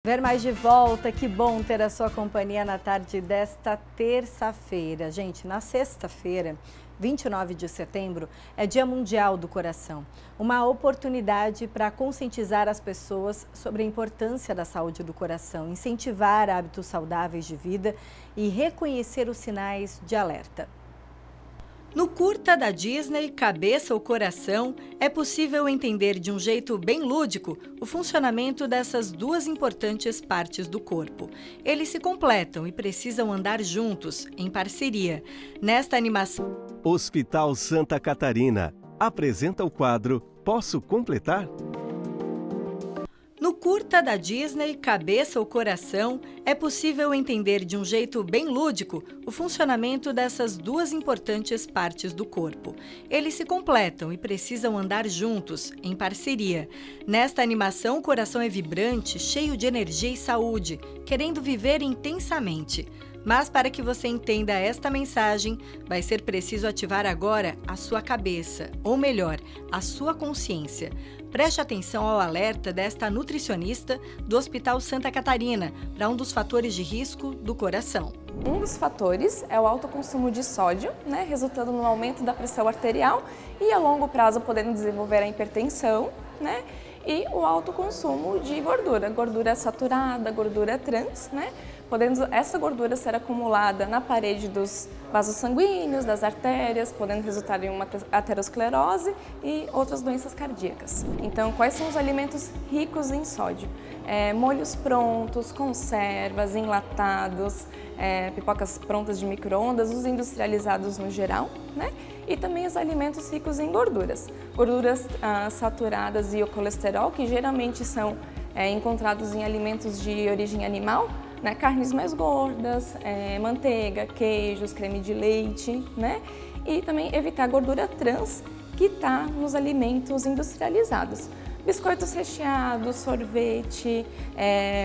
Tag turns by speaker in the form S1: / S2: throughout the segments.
S1: Ver mais de volta, que bom ter a sua companhia na tarde desta terça-feira. Gente, na sexta-feira, 29 de setembro, é Dia Mundial do Coração. Uma oportunidade para conscientizar as pessoas sobre a importância da saúde do coração, incentivar hábitos saudáveis de vida e reconhecer os sinais de alerta. No curta da Disney, Cabeça ou Coração, é possível entender de um jeito bem lúdico o funcionamento dessas duas importantes partes do corpo. Eles se completam e precisam andar juntos, em parceria. Nesta animação...
S2: Hospital Santa Catarina apresenta o quadro Posso Completar?
S1: No curta da Disney, Cabeça ou Coração, é possível entender de um jeito bem lúdico o funcionamento dessas duas importantes partes do corpo. Eles se completam e precisam andar juntos, em parceria. Nesta animação, o coração é vibrante, cheio de energia e saúde, querendo viver intensamente. Mas para que você entenda esta mensagem, vai ser preciso ativar agora a sua cabeça, ou melhor, a sua consciência. Preste atenção ao alerta desta nutricionista do Hospital Santa Catarina para um dos fatores de risco do coração.
S3: Um dos fatores é o alto consumo de sódio, resultando no aumento da pressão arterial e a longo prazo podendo desenvolver a hipertensão, e o alto consumo de gordura saturada, gordura trans, podendo essa gordura ser acumulada na parede dos vasos sanguíneos, das artérias, podendo resultar em uma aterosclerose e outras doenças cardíacas. Então, quais são os alimentos ricos em sódio? Molhos prontos, conservas, enlatados, pipocas prontas de micro-ondas, os industrializados no geral, e também os alimentos ricos em gorduras. Gorduras saturadas e o colesterol, que geralmente são encontrados em alimentos de origem animal, carnes mais gordas, manteiga, queijos, creme de leite, e também evitar a gordura trans que está nos alimentos industrializados. Biscoitos recheados, sorvete,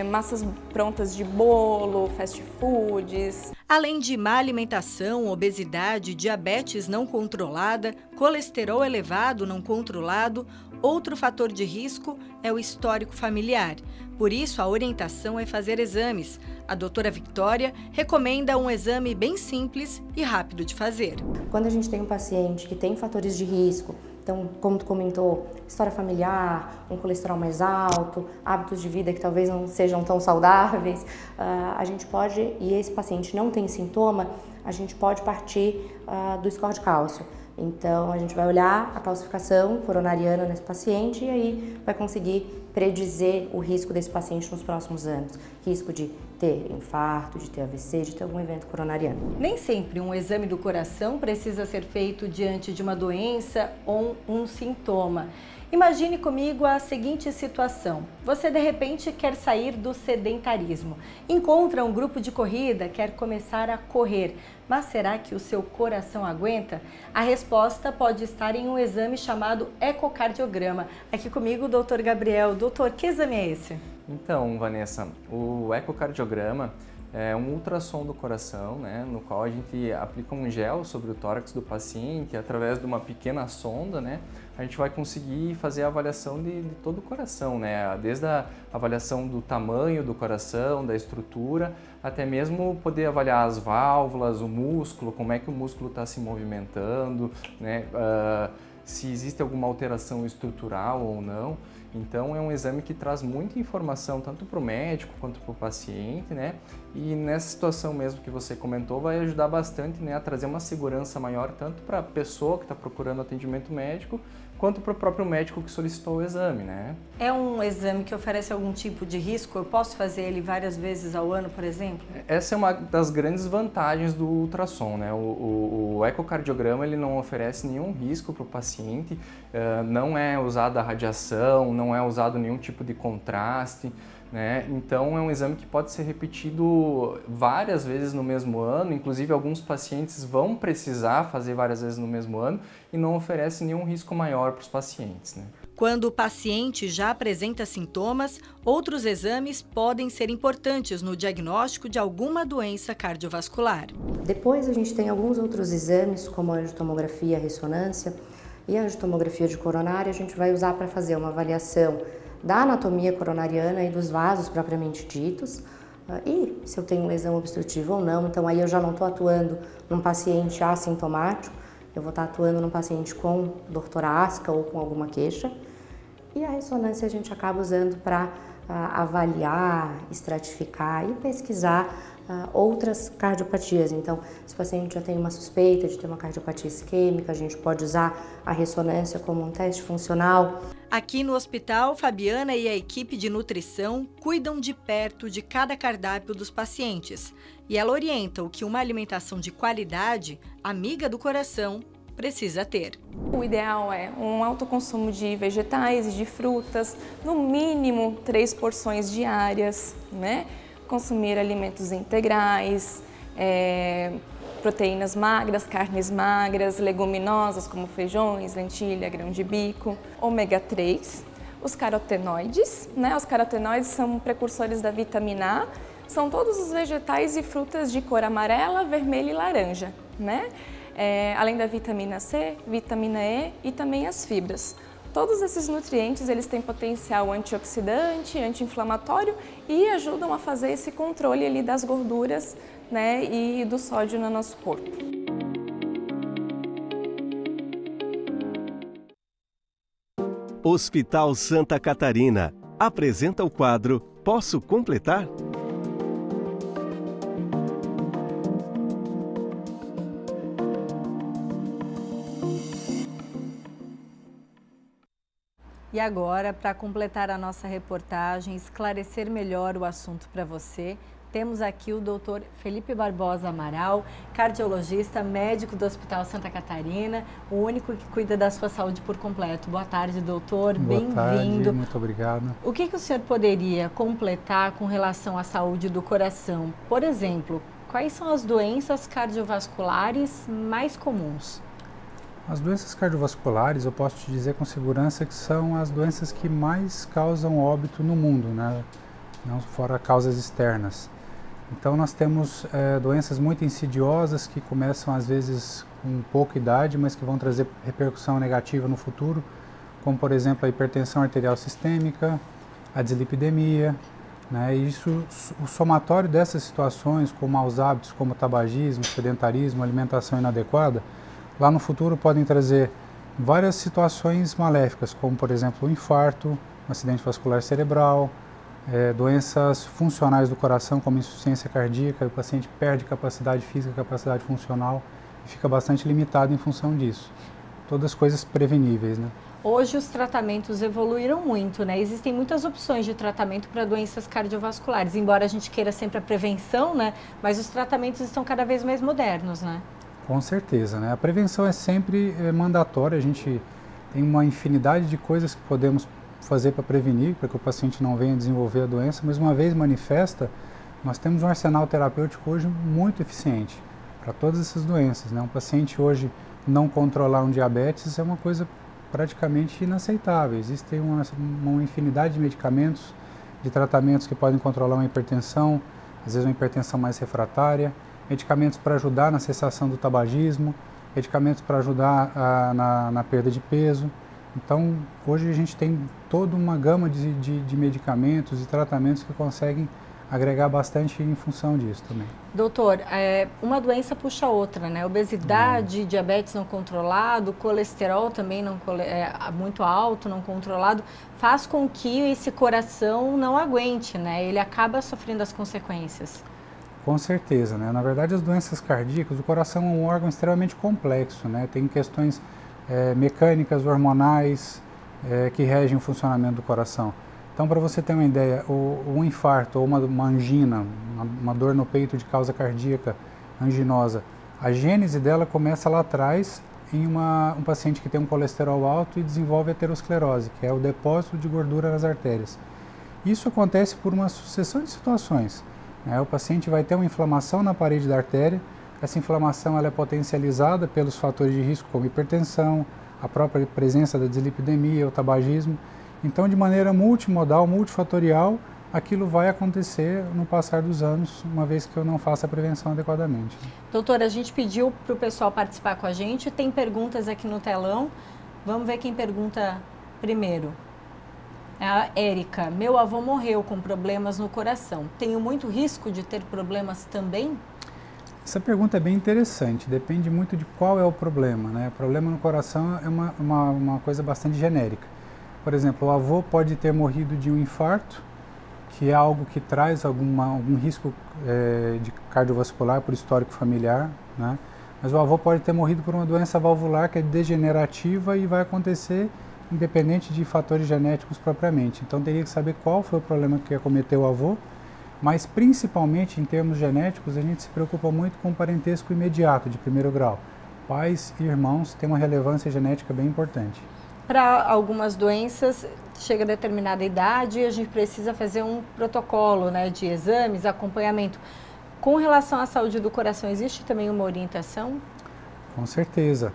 S3: massas prontas de bolo, fast foods.
S1: Além de má alimentação, obesidade, diabetes não controlada, colesterol elevado não controlado, outro fator de risco é o histórico familiar. Por isso, a orientação é fazer exames. A doutora Victoria recomenda um exame bem simples e rápido de fazer.
S4: Quando a gente tem um paciente que tem fatores de risco, então, como tu comentou, história familiar, um colesterol mais alto, hábitos de vida que talvez não sejam tão saudáveis, a gente pode, e esse paciente não tem sintoma, a gente pode partir do score de cálcio. Então, a gente vai olhar a calcificação coronariana nesse paciente e aí vai conseguir predizer o risco desse paciente nos próximos anos. Risco de ter infarto, de ter AVC, de ter algum evento coronariano.
S1: Nem sempre um exame do coração precisa ser feito diante de uma doença ou um sintoma. Imagine comigo a seguinte situação. Você de repente quer sair do sedentarismo. Encontra um grupo de corrida, quer começar a correr. Mas será que o seu coração aguenta? A resposta pode estar em um exame chamado ecocardiograma. Aqui comigo o Dr. Gabriel. Doutor, que exame é esse?
S5: Então, Vanessa, o ecocardiograma é um ultrassom do coração, no qual a gente aplica um gel sobre o tórax do paciente, através de uma pequena sonda, a gente vai conseguir fazer a avaliação de todo o coração, desde a avaliação do tamanho do coração, da estrutura, até mesmo poder avaliar as válvulas, o músculo, como é que o músculo está se movimentando, se existe alguma alteração estrutural ou não. Então é um exame que traz muita informação tanto para o médico quanto para o paciente, E nessa situação mesmo que você comentou vai ajudar bastante, a trazer uma segurança maior tanto para a pessoa que está procurando atendimento médico quanto para o próprio médico que solicitou o exame,
S1: É um exame que oferece algum tipo de risco? Eu posso fazer ele várias vezes ao ano, por exemplo?
S5: Essa é uma das grandes vantagens do ultrassom, O ecocardiograma ele não oferece nenhum risco para o paciente, não é usada radiação, não é usado nenhum tipo de contraste, Então é um exame que pode ser repetido várias vezes no mesmo ano, inclusive alguns pacientes vão precisar fazer várias vezes no mesmo ano e não oferece nenhum risco maior para os pacientes.
S1: Quando o paciente já apresenta sintomas, outros exames podem ser importantes no diagnóstico de alguma doença cardiovascular.
S4: Depois a gente tem alguns outros exames, como a angiotomografia, a ressonância, e a angiotomografia de coronária a gente vai usar para fazer uma avaliação da anatomia coronariana e dos vasos propriamente ditos, e se eu tenho lesão obstrutiva ou não. Então aí eu já não estou atuando num paciente assintomático, eu vou estar atuando num paciente com dor torácica ou com alguma queixa. E a ressonância a gente acaba usando para avaliar, estratificar e pesquisar outras cardiopatias. Então, se o paciente já tem uma suspeita de ter uma cardiopatia isquêmica, a gente pode usar a ressonância como um teste funcional.
S1: Aqui no hospital, Fabiana e a equipe de nutrição cuidam de perto de cada cardápio dos pacientes. E ela orienta o que uma alimentação de qualidade, amiga do coração, precisa ter.
S3: O ideal é um alto consumo de vegetais e de frutas, no mínimo 3 porções diárias, né? Consumir alimentos integrais, proteínas magras, carnes magras, leguminosas como feijões, lentilha, grão de bico, ômega 3, os carotenoides, né? Os carotenoides são precursores da vitamina A, são todos os vegetais e frutas de cor amarela, vermelha e laranja, né? Além da vitamina C, vitamina E e também as fibras. Todos esses nutrientes eles têm potencial antioxidante, anti-inflamatório e ajudam a fazer esse controle ali das gorduras, né, e do sódio no nosso corpo.
S2: Hospital Santa Catarina apresenta o quadro Posso Completar?
S1: E agora, para completar a nossa reportagem, esclarecer melhor o assunto para você, temos aqui o Dr. Felipe Barbosa Amaral, cardiologista, médico do Hospital Santa Catarina, o único que cuida da sua saúde por completo. Boa tarde, doutor. Bem-vindo.
S6: Boa tarde, muito obrigado.
S1: O que o senhor poderia completar com relação à saúde do coração? Por exemplo, quais são as doenças cardiovasculares mais comuns?
S6: As doenças cardiovasculares, eu posso te dizer com segurança que são as doenças que mais causam óbito no mundo, né? Não fora causas externas. Então nós temos doenças muito insidiosas que começam às vezes com pouca idade, mas que vão trazer repercussão negativa no futuro, como por exemplo a hipertensão arterial sistêmica, a dislipidemia, né? E o somatório dessas situações, como maus hábitos, como tabagismo, sedentarismo, alimentação inadequada, lá no futuro podem trazer várias situações maléficas, como por exemplo o infarto, um acidente vascular cerebral, doenças funcionais do coração, como insuficiência cardíaca, o paciente perde capacidade física, capacidade funcional e fica bastante limitado em função disso. Todas coisas preveníveis, né?
S1: Hoje os tratamentos evoluíram muito, né? Existem muitas opções de tratamento para doenças cardiovasculares, embora a gente queira sempre a prevenção, né? Mas os tratamentos estão cada vez mais modernos, né?
S6: Com certeza, né? A prevenção é sempre mandatória, a gente tem uma infinidade de coisas que podemos fazer para prevenir, para que o paciente não venha desenvolver a doença, mas uma vez manifesta, nós temos um arsenal terapêutico hoje muito eficiente para todas essas doenças, né? Um paciente hoje não controlar um diabetes é uma coisa praticamente inaceitável. Existem uma infinidade de medicamentos, de tratamentos que podem controlar uma hipertensão, às vezes uma hipertensão mais refratária, medicamentos para ajudar na cessação do tabagismo, medicamentos para ajudar na perda de peso. Então, hoje a gente tem toda uma gama de medicamentos e tratamentos que conseguem agregar bastante em função disso também.
S1: Doutor, uma doença puxa a outra, né? Obesidade, diabetes não controlado, colesterol também muito alto, não controlado, faz com que esse coração não aguente, né? Ele acaba sofrendo as consequências.
S6: Com certeza, né? Na verdade, as doenças cardíacas, o coração é um órgão extremamente complexo, né? Tem questões mecânicas, hormonais, que regem o funcionamento do coração. Então, para você ter uma ideia, um infarto ou uma angina, uma dor no peito de causa cardíaca anginosa, a gênese dela começa lá atrás em um paciente que tem um colesterol alto e desenvolve aterosclerose, que é o depósito de gordura nas artérias. Isso acontece por uma sucessão de situações. O paciente vai ter uma inflamação na parede da artéria, essa inflamação ela é potencializada pelos fatores de risco como hipertensão, a própria presença da dislipidemia, o tabagismo. Então, de maneira multimodal, multifatorial, aquilo vai acontecer no passar dos anos, uma vez que eu não faça a prevenção adequadamente.
S1: Doutora, a gente pediu para o pessoal participar com a gente, tem perguntas aqui no telão. Vamos ver quem pergunta primeiro. É a Érica. Meu avô morreu com problemas no coração. Tenho muito risco de ter problemas também?
S6: Essa pergunta é bem interessante, depende muito de qual é o problema, né? O problema no coração é uma coisa bastante genérica. Por exemplo, o avô pode ter morrido de um infarto, que é algo que traz algum risco de cardiovascular por histórico familiar, né? Mas o avô pode ter morrido por uma doença valvular que é degenerativa e vai acontecer independente de fatores genéticos propriamente. Então teria que saber qual foi o problema que acometeu o avô, mas principalmente em termos genéticos a gente se preocupa muito com o parentesco imediato de primeiro grau. Pais e irmãos têm uma relevância genética bem importante.
S1: Para algumas doenças, chega a determinada idade e a gente precisa fazer um protocolo, né, de exames, acompanhamento. Com relação à saúde do coração, existe também uma orientação?
S6: Com certeza.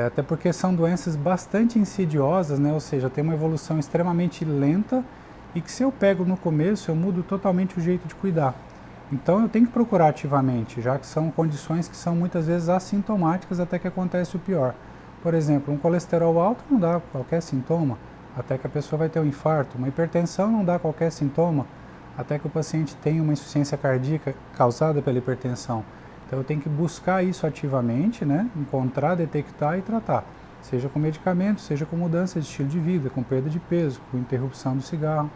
S6: Até porque são doenças bastante insidiosas, né? Ou seja, tem uma evolução extremamente lenta e que se eu pego no começo, eu mudo totalmente o jeito de cuidar. Então eu tenho que procurar ativamente, já que são condições que são muitas vezes assintomáticas até que acontece o pior. Por exemplo, um colesterol alto não dá qualquer sintoma, até que a pessoa vai ter um infarto. Uma hipertensão não dá qualquer sintoma, até que o paciente tenha uma insuficiência cardíaca causada pela hipertensão. Então eu tenho que buscar isso ativamente, né? Encontrar, detectar e tratar. Seja com medicamentos, seja com mudança de estilo de vida, com perda de peso, com interrupção do cigarro.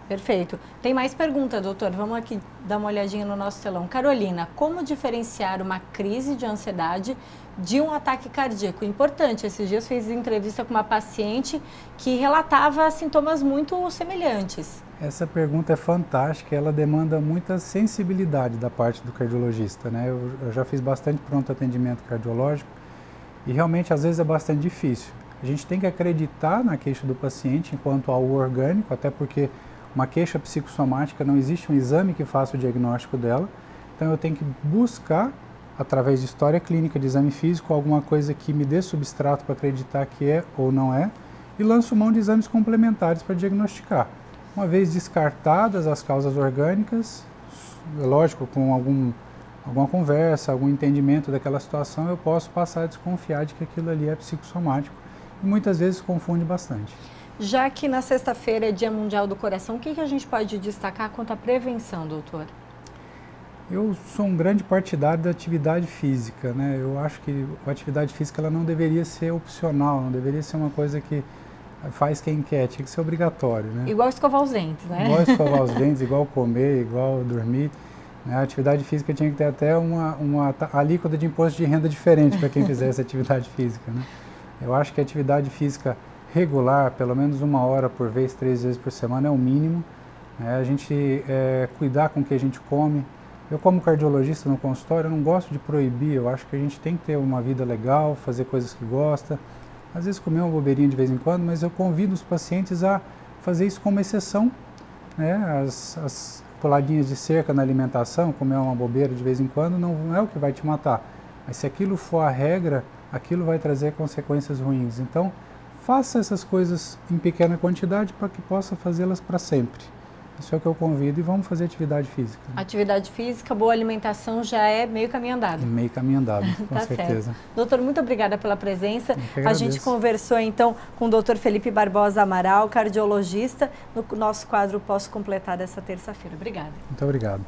S1: Perfeito. Tem mais pergunta, doutor? Vamos aqui dar uma olhadinha no nosso telão. Carolina, como diferenciar uma crise de ansiedade de um ataque cardíaco? Importante, esses dias fiz entrevista com uma paciente que relatava sintomas muito semelhantes.
S6: Essa pergunta é fantástica, ela demanda muita sensibilidade da parte do cardiologista, né? Eu já fiz bastante pronto atendimento cardiológico e realmente às vezes é bastante difícil. A gente tem que acreditar na queixa do paciente enquanto algo orgânico, até porque uma queixa psicossomática não existe um exame que faça o diagnóstico dela, então eu tenho que buscar, através de história clínica, de exame físico, alguma coisa que me dê substrato para acreditar que é ou não é, e lanço mão de exames complementares para diagnosticar. Uma vez descartadas as causas orgânicas, lógico, com alguma conversa, algum entendimento daquela situação, eu posso passar a desconfiar de que aquilo ali é psicossomático e muitas vezes confunde bastante.
S1: Já que na sexta-feira é Dia Mundial do Coração, o que a gente pode destacar quanto à prevenção, doutor?
S6: Eu sou um grande partidário da atividade física, né? Eu acho que a atividade física ela não deveria ser opcional, não deveria ser uma coisa que faz quem quer, tinha que ser obrigatório, né?
S1: Igual escovar os dentes, né?
S6: Igual escovar os dentes, igual comer, igual dormir. Né? A atividade física tinha que ter até uma alíquota de imposto de renda diferente para quem fizesse atividade física, né? Eu acho que a atividade física regular, pelo menos 1 hora por vez, 3 vezes por semana é o mínimo. Né? A gente cuidar com o que a gente come. Eu, como cardiologista no consultório, eu não gosto de proibir, eu acho que a gente tem que ter uma vida legal, fazer coisas que gosta. Às vezes comer uma bobeirinha de vez em quando, mas eu convido os pacientes a fazer isso como exceção, né? As puladinhas de cerca na alimentação, comer uma bobeira de vez em quando, não é o que vai te matar. Mas se aquilo for a regra, aquilo vai trazer consequências ruins. Então, faça essas coisas em pequena quantidade para que possa fazê-las para sempre. Isso é o que eu convido e vamos fazer atividade física.
S1: Atividade física, boa alimentação já é meio caminho andado.
S6: Meio caminho andado, com
S1: tá
S6: certeza.
S1: Certo. Doutor, muito obrigada pela presença.
S6: A
S1: gente conversou então com o doutor Felipe Barbosa Amaral, cardiologista, no nosso quadro Posso Completar dessa terça-feira. Obrigada.
S6: Muito obrigado.